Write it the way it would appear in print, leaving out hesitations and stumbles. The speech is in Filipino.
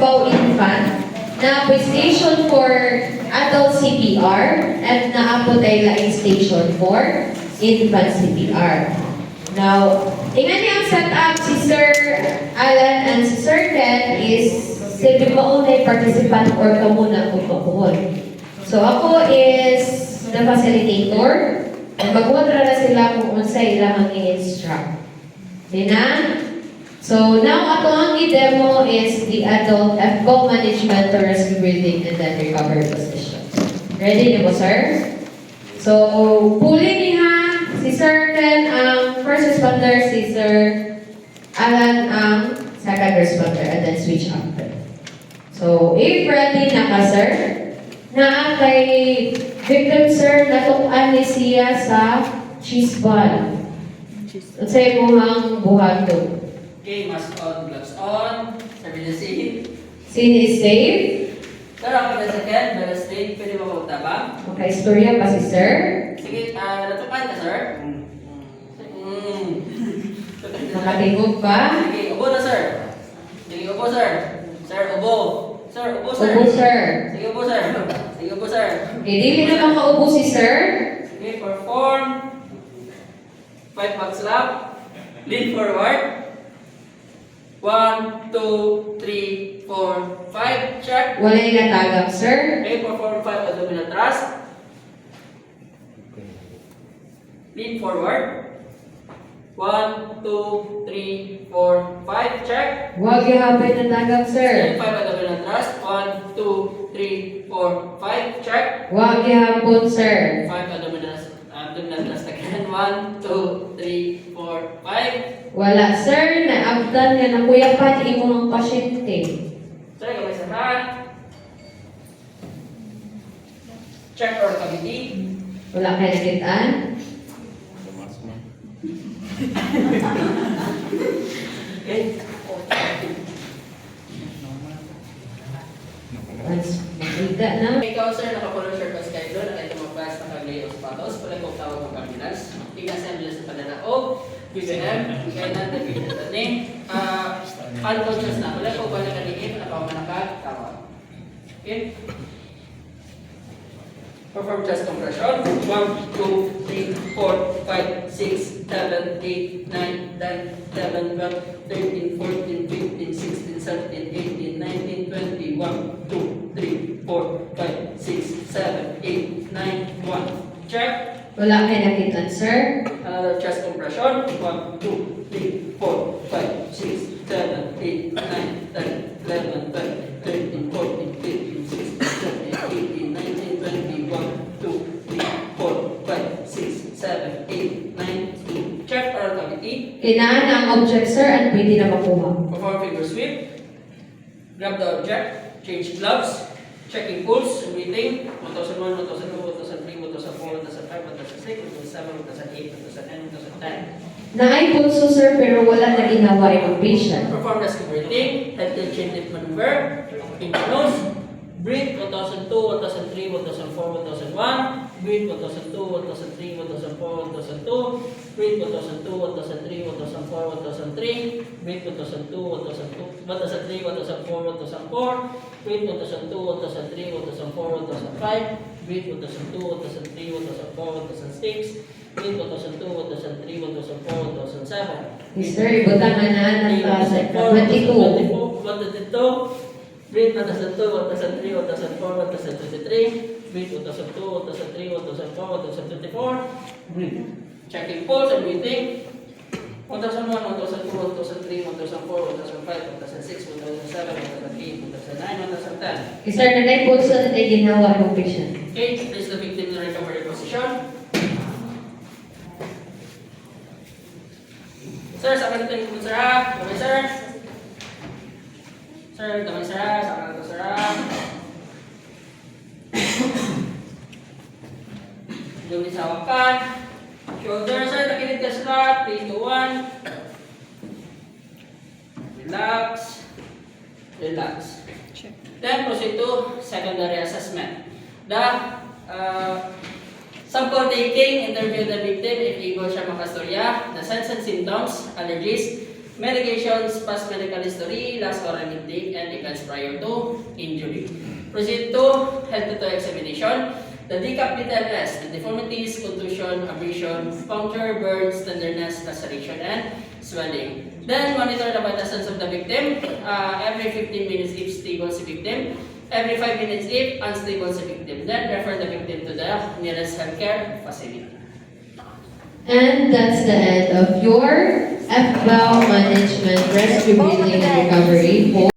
Cubao Infant na po station for adult CPR at naapo tayo laing station for infant CPR. Now, tingnan niyo ang setup si Sir Alan and si Sir Ken is silbi maunay participant or kamuna kung papuhon. So ako is the facilitator. Magwadra na sila kung unsay ilang i-instruct. Dina? So now ato ang i-demo is the adult FCO management to rescue breathing and then recovery position. Ready niyo po, sir? So, pulling niya si Sir Ken ang first responder, si Sir Alan ang second responder, and then switch after. So, if ready na ka, sir, na kay victim, sir, natukan ni siya sa cheese ball. At sa imuhang buhato. Okay, mask on, gloves on, sabi niya Scene is safe. Pero ako na second, pero state, pwede ba magtabang? Makaistorya pa si sir. Sige, natukan ka, sir? Nakatingog pa. Sige, ubo na, sir. Sige, ubo, sir. Sir, ubo. Sir, ubo, sir. Ubo, sir. Sige, ubo, sir. Sige, ubo, sir. Okay, dili na makaubo si sir. Sige, perform. 5 back slap. Lean forward. 1, 2, 3, 4, 5. Check. Walay natagap, sir. Okay, perform 5 abdominal thrust. Lean forward. 1, 2, 3, 4, 5. Check. Huwag ihapay natagap, sir. 5 abdominal thrust. 1, 2, 3, 4, 5. Check. Huwag ihapon, sir. 5 abdominal thrust again. 1, 2, 3, 4, 5. Wala, sir. Naabdan nga nakuyapan imong ang pasyente. Sir, kamay sa hand. Check or cavity. Wala kayo nakitaan. Okay. Once makita na. Ikaw, sir, naka-color shirt pas kayo doon. Nakita mo pas nakaglay o sapatos. Wala kong tawag ng ambulance. Ika-assemble sa pananaog. BBM. Kaya natin the name. Unconscious na. Wala ko balik kaniin. Ako ang nakatawag. Okay. Perform chest compression. 1, 2, 3, 4, 5, 6, 7, 8, 9, 10, 11, 12, 13, 14, 15, 16, 17, 18, 19, 20, 1, 2, 3, 4, 5, 6, 7, 8, 9, 1. Check. Wala kayo nakitaan, sir. Another chest compression. 1, 2, 3, 4, 5, 6, 7, 8, 9, 10, 11, 12, 13, 14, 15, 16, 17, 18, 19, 20, 1, 2, 3, 4, 5, 6, 7, 8, 9, 2. Check oral cavity. Kinaan ang object, sir, at pwede na makuha. Perform finger sweep. Grab the object. Change gloves. Checking pulse and breathing. 1001, 1002, 1003, 1004, 1005, 1006, 1007, 1008, 1009, 1010. Naay pulso, sir, pero wala na ginawa yung patient. Perform rescue breathing. Head to chin lift maneuver. Pinch nose. Breathe 1002, 1003, 1004, 1001. Breathe 1002, 1003, 1004, 1002. Breathe 1002, 1003, 1004, 1003. Breathe 1002, 1002, 1003, 1004, 1004. Breathe 1002, 1003, 1004, 1005. Breathe 1002, 1003, 1004, 1006. Breathe 1002, 1003, 1004, 1007. Mr. Ibutang na ng 22. 122. Breathe 1,002, 1,003, 1,004, 1,023. Breathe 1,002, 1,003, 1,004, 1,024. Breathe. Checking pulse and breathing. 1,001, 1,002, 1,003, 1,004, 1,005, 1,006, 1,007, 1,008, 1,009, 1,010. Sir, naay pulso na tayo ginawa yung patient. Okay, place the victim in the recovery position. Sir, sa kanito yung sir ha? Kamay sir. Sir, kamay sir ha? Sa kanito sir ha? Yung sa wakan. Shoulder sir, nakinig ka slot. 3, 2, 1. Relax. Relax. Then proceed to secondary assessment. The sample taking, interview the victim if able siya makastorya, the signs and symptoms, allergies, medications, past medical history, last oral intake, and events prior to injury. Proceed to head to toe examination. The decap detail test, the deformities, contusion, abrasion, puncture, burns, tenderness, laceration, and swelling. Then monitor the vital signs of the victim every 15 minutes if stable si victim, every 5 minutes if unstable si victim. Then refer the victim to the nearest healthcare facility. And that's the end of your FBAO Management Rescue Building and Recovery for